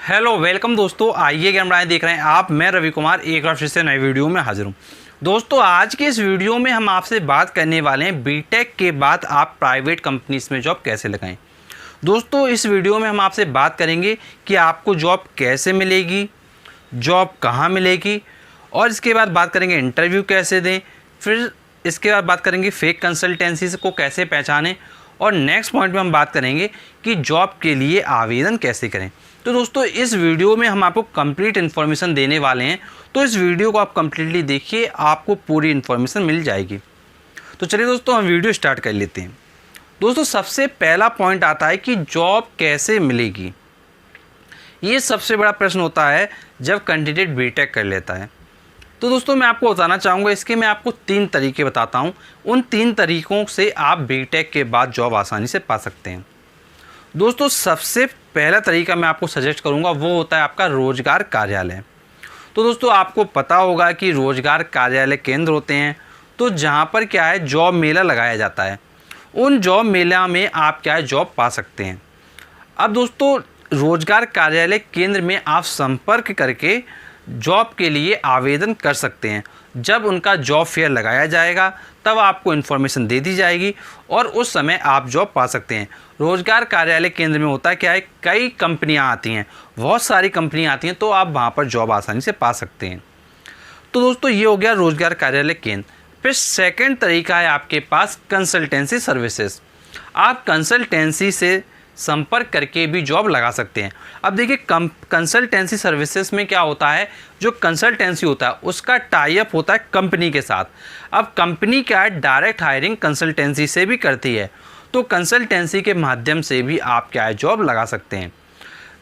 Hello welcome दोस्तों, आइए game बनाए देख रहे हैं आप। मैं रवि कुमार एक बार फिर से नए वीडियो में हाजिर हूँ। दोस्तों आज के इस वीडियो में हम आपसे बात करने वाले हैं बीटेक के बाद आप प्राइवेट कंपनीज में जॉब कैसे लगाएं। दोस्तों इस वीडियो में हम आपसे बात करेंगे कि आपको जॉब कैसे मिलेगी, जॉब कहाँ मिलेगी, और इसके बाद बात करेंगे इंटरव्यू कैसे दें। फिर इसके बाद बात करेंगे फेक कंसल्टेंसी को कैसे पहचानें, और नेक्स्ट पॉइंट में हम बात करेंगे कि जॉब के लिए आवेदन कैसे करें। तो दोस्तों इस वीडियो में हम आपको कंप्लीट इन्फॉर्मेशन देने वाले हैं, तो इस वीडियो को आप कंप्लीटली देखिए, आपको पूरी इन्फॉर्मेशन मिल जाएगी। तो चलिए दोस्तों हम वीडियो स्टार्ट कर लेते हैं। दोस्तों सबसे पहला पॉइंट आता है कि जॉब कैसे मिलेगी। ये सबसे बड़ा प्रश्न होता है जब कैंडिडेट बीटेक कर लेता है। तो दोस्तों मैं आपको बताना चाहूँगा, इसके मैं आपको 3 तरीके बताता हूँ। उन 3 तरीक़ों से आप बीटेक के बाद जॉब आसानी से पा सकते हैं। दोस्तों सबसे पहला तरीका मैं आपको सजेस्ट करूंगा वो होता है आपका रोजगार कार्यालय। तो दोस्तों आपको पता होगा कि रोजगार कार्यालय केंद्र होते हैं, तो जहां पर क्या है जॉब मेला लगाया जाता है। उन जॉब मेला में आप क्या है जॉब पा सकते हैं। अब दोस्तों रोजगार कार्यालय केंद्र में आप संपर्क करके जॉब के लिए आवेदन कर सकते हैं। जब उनका जॉब फेयर लगाया जाएगा तब आपको इन्फॉर्मेशन दे दी जाएगी और उस समय आप जॉब पा सकते हैं। रोजगार कार्यालय केंद्र में होता है क्या है, कई कंपनियां आती हैं, बहुत सारी कंपनियां आती हैं, तो आप वहां पर जॉब आसानी से पा सकते हैं। तो दोस्तों ये हो गया रोजगार कार्यालय केंद्र। फिर सेकंड तरीका है आपके पास कंसल्टेंसी सर्विसेज। आप कंसल्टेंसी से संपर्क करके भी जॉब लगा सकते हैं। अब देखिए कंसल्टेंसी सर्विसेज में क्या होता है, जो कंसल्टेंसी होता है उसका टाई अप होता है कंपनी के साथ। अब कंपनी क्या है डायरेक्ट हायरिंग कंसल्टेंसी से भी करती है, तो कंसल्टेंसी के माध्यम से भी आप क्या है जॉब लगा सकते हैं।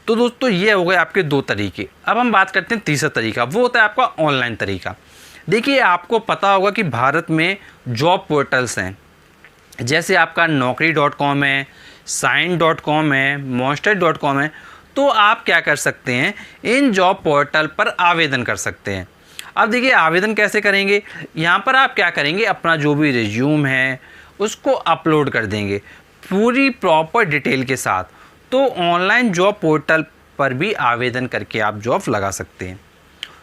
तो दोस्तों ये हो गए आपके 2 तरीके। अब हम बात करते हैं तीसरा तरीका, वो होता है आपका ऑनलाइन तरीका। देखिए आपको पता होगा कि भारत में जॉब पोर्टल्स हैं, जैसे आपका naukri.com है, sign.com है, monster.com है। तो आप क्या कर सकते हैं, इन जॉब पोर्टल पर आवेदन कर सकते हैं। अब देखिए आवेदन कैसे करेंगे, यहाँ पर आप क्या करेंगे, अपना जो भी रिज्यूम है उसको अपलोड कर देंगे पूरी प्रॉपर डिटेल के साथ। तो ऑनलाइन जॉब पोर्टल पर भी आवेदन करके आप जॉब लगा सकते हैं।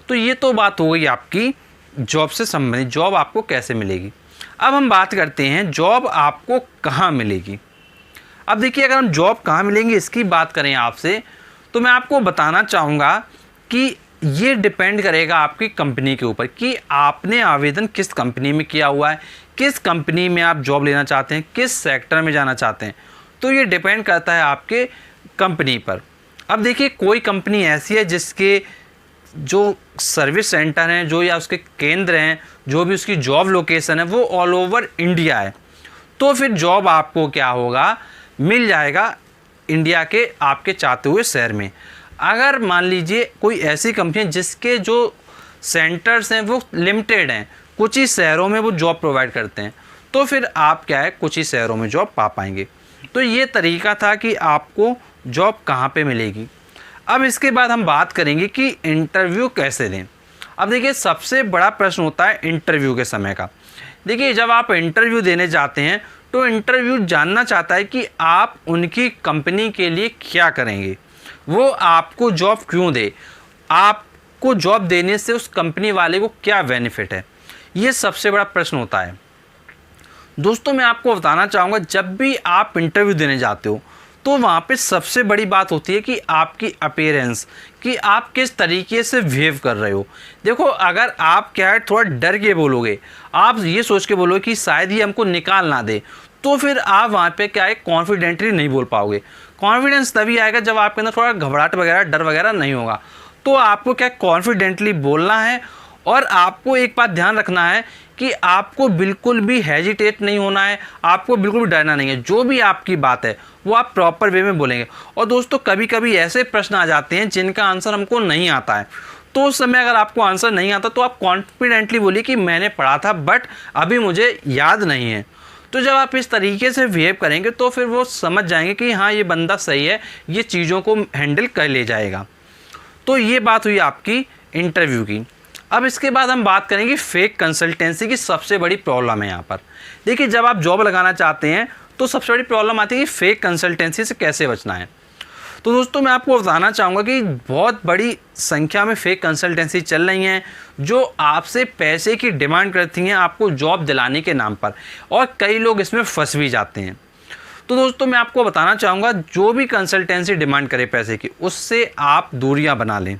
तो ये तो बात हो गई आपकी जॉब से संबंधित, जॉब आपको कैसे मिलेगी। अब हम बात करते हैं जॉब आपको कहाँ मिलेगी। अब देखिए अगर हम जॉब कहाँ मिलेंगी इसकी बात करें आपसे, तो मैं आपको बताना चाहूँगा कि ये डिपेंड करेगा आपकी कंपनी के ऊपर कि आपने आवेदन किस कंपनी में किया हुआ है, किस कंपनी में आप जॉब लेना चाहते हैं, किस सेक्टर में जाना चाहते हैं। तो ये डिपेंड करता है आपके कंपनी पर। अब देखिए कोई कंपनी ऐसी है जिसके जो सर्विस सेंटर हैं, जो या उसके केंद्र हैं, जो भी उसकी जॉब लोकेशन है वो ऑल ओवर इंडिया है, तो फिर जॉब आपको क्या होगा मिल जाएगा इंडिया के आपके चाहते हुए शहर में। अगर मान लीजिए कोई ऐसी कंपनी है जिसके जो सेंटर्स हैं वो लिमिटेड हैं, कुछ ही शहरों में वो जॉब प्रोवाइड करते हैं, तो फिर आप क्या है कुछ ही शहरों में जॉब पा पाएंगे। तो ये तरीका था कि आपको जॉब कहाँ पे मिलेगी। अब इसके बाद हम बात करेंगे कि इंटरव्यू कैसे दें। अब देखिए सबसे बड़ा प्रश्न होता है इंटरव्यू के समय का। देखिए जब आप इंटरव्यू देने जाते हैं तो इंटरव्यू जानना चाहता है कि आप उनकी कंपनी के लिए क्या करेंगे, वो आपको जॉब क्यों दे, आपको जॉब देने से उस कंपनी वाले को क्या बेनिफिट है, ये सबसे बड़ा प्रश्न होता है। दोस्तों मैं आपको बताना चाहूँगा जब भी आप इंटरव्यू देने जाते हो तो वहाँ पे सबसे बड़ी बात होती है कि आपकी अपीयरेंस, कि आप किस तरीके से बिहेव कर रहे हो। देखो अगर आप क्या है थोड़ा डर के बोलोगे, आप ये सोच के बोलोगे कि शायद ही हमको निकाल ना दे, तो फिर आप वहाँ पे क्या है कॉन्फिडेंटली नहीं बोल पाओगे। कॉन्फिडेंस तभी आएगा जब आपके अंदर थोड़ा घबराहट वगैरह डर वगैरह नहीं होगा। तो आपको क्या कॉन्फिडेंटली बोलना है, और आपको एक बात ध्यान रखना है कि आपको बिल्कुल भी हेजिटेट नहीं होना है, आपको बिल्कुल भी डरना नहीं है। जो भी आपकी बात है वो आप प्रॉपर वे में बोलेंगे। और दोस्तों कभी कभी ऐसे प्रश्न आ जाते हैं जिनका आंसर हमको नहीं आता है, तो उस समय अगर आपको आंसर नहीं आता तो आप कॉन्फिडेंटली बोलिए कि मैंने पढ़ा था बट अभी मुझे याद नहीं है। तो जब आप इस तरीके से बिहेव करेंगे तो फिर वो समझ जाएंगे कि हाँ ये बंदा सही है, ये चीज़ों को हैंडल कर ले जाएगा। तो ये बात हुई आपकी इंटरव्यू की। अब इसके बाद हम बात करेंगे फेक कंसल्टेंसी की। सबसे बड़ी प्रॉब्लम है यहाँ पर। देखिए जब आप जॉब लगाना चाहते हैं तो सबसे बड़ी प्रॉब्लम आती है कि फेक कंसल्टेंसी से कैसे बचना है। तो दोस्तों मैं आपको बताना चाहूँगा कि बहुत बड़ी संख्या में फेक कंसल्टेंसी चल रही हैं जो आपसे पैसे की डिमांड करती हैं आपको जॉब दिलाने के नाम पर, और कई लोग इसमें फंस भी जाते हैं। तो दोस्तों मैं आपको बताना चाहूँगा, जो भी कंसल्टेंसी डिमांड करे पैसे की, उससे आप दूरियां बना लें,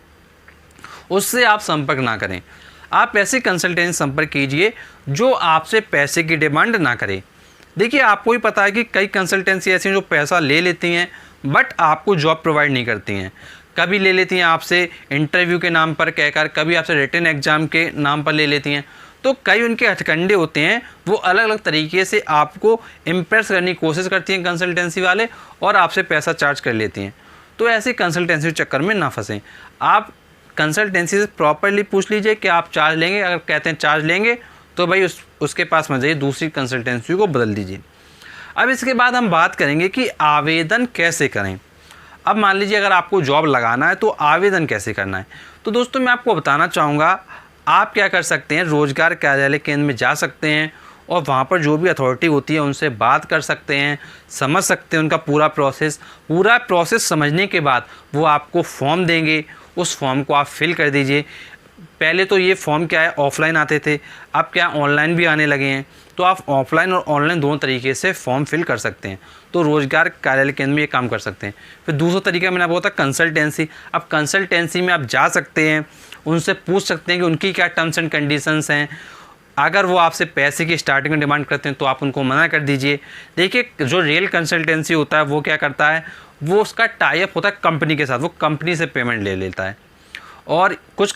उससे आप संपर्क ना करें। आप ऐसे कंसल्टेंसी संपर्क कीजिए जो आपसे पैसे की डिमांड ना करे। देखिए आपको ही पता है कि कई कंसल्टेंसी ऐसी हैं जो पैसा ले लेती हैं बट आपको जॉब प्रोवाइड नहीं करती हैं। कभी ले लेती हैं आपसे इंटरव्यू के नाम पर कहकर, कभी आपसे रिटन एग्ज़ाम के नाम पर ले लेती हैं। तो कई उनके हथकंडे होते हैं, वो अलग अलग तरीके से आपको इम्प्रेस करने की कोशिश करती हैं कंसल्टेंसी वाले, और आपसे पैसा चार्ज कर लेती हैं। तो ऐसे कंसल्टेंसी चक्कर में ना फंसें। आप कंसल्टेंसी से प्रॉपरली पूछ लीजिए कि आप चार्ज लेंगे। अगर कहते हैं चार्ज लेंगे तो भाई उसके पास मत जाइए, दूसरी कंसल्टेंसी को बदल दीजिए। अब इसके बाद हम बात करेंगे कि आवेदन कैसे करें। अब मान लीजिए अगर आपको जॉब लगाना है तो आवेदन कैसे करना है। तो दोस्तों मैं आपको बताना चाहूँगा, आप क्या कर सकते हैं, रोजगार कार्यालय केंद्र में जा सकते हैं और वहाँ पर जो भी अथॉरिटी होती है उनसे बात कर सकते हैं, समझ सकते हैं उनका पूरा प्रोसेस समझने के बाद वो आपको फॉर्म देंगे। उस फॉर्म को आप फिल कर दीजिए। पहले तो ये फॉर्म क्या है, ऑफलाइन आते थे, अब क्या ऑनलाइन भी आने लगे हैं। तो आप ऑफलाइन और ऑनलाइन दोनों तरीके से फॉर्म फिल कर सकते हैं। तो रोजगार कार्यालय केंद्र में ये काम कर सकते हैं। फिर दूसरा तरीका मैंने आपको बताया कंसल्टेंसी। अब कंसल्टेंसी में आप जा सकते हैं, उनसे पूछ सकते हैं कि उनकी क्या टर्म्स एंड कंडीशंस हैं। अगर वो आपसे पैसे की स्टार्टिंग में डिमांड करते हैं तो आप उनको मना कर दीजिए। देखिए जो रियल कंसल्टेंसी होता है वो क्या करता है, वो उसका टाई अप होता है कंपनी के साथ, वो कंपनी से पेमेंट ले लेता है। और कुछ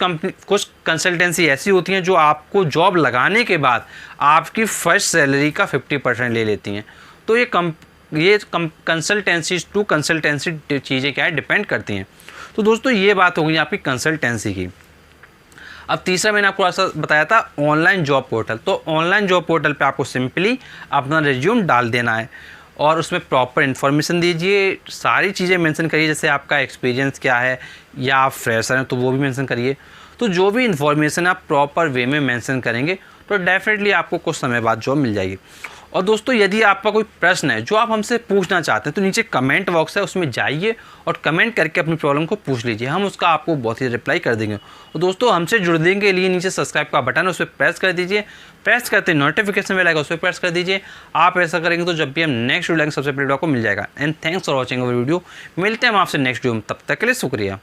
कंसल्टेंसी ऐसी होती हैं जो आपको जॉब लगाने के बाद आपकी फर्स्ट सैलरी का 50% ले लेती हैं। तो ये कंसल्टेंसी टू कंसल्टेंसी चीज़ें क्या है, डिपेंड करती हैं। तो दोस्तों ये बात हो गई आपकी कंसल्टेंसी की। अब तीसरा मैंने आपको ऐसा बताया था ऑनलाइन जॉब पोर्टल। तो ऑनलाइन जॉब पोर्टल पे आपको सिंपली अपना रिज्यूम डाल देना है और उसमें प्रॉपर इन्फॉर्मेशन दीजिए, सारी चीज़ें मेंशन करिए, जैसे आपका एक्सपीरियंस क्या है या आप फ्रेशर हैं तो वो भी मेंशन करिए। तो जो भी इन्फॉर्मेशन आप प्रॉपर वे में मेंशन करेंगे तो डेफिनेटली आपको कुछ समय बाद जॉब मिल जाएगी। और दोस्तों यदि आपका कोई प्रश्न है जो आप हमसे पूछना चाहते हैं तो नीचे कमेंट बॉक्स है, उसमें जाइए और कमेंट करके अपनी प्रॉब्लम को पूछ लीजिए, हम उसका आपको बहुत ही रिप्लाई कर देंगे। और दोस्तों हमसे जुड़ने के लिए नीचे सब्सक्राइब का बटन है, उस पर प्रेस कर दीजिए। प्रेस करते नोटिफिकेशन बेल आएगा, उस पर प्रेस कर दीजिए। आप ऐसा करेंगे तो जब भी हम नेक्स्ट वीडियो लाएंगे सबसे पहले आपको मिल जाएगा। And thanks for watching our video. मिलते हैं हम आपसे नेक्स्ट वीडियो में, तब तक के लिए शुक्रिया।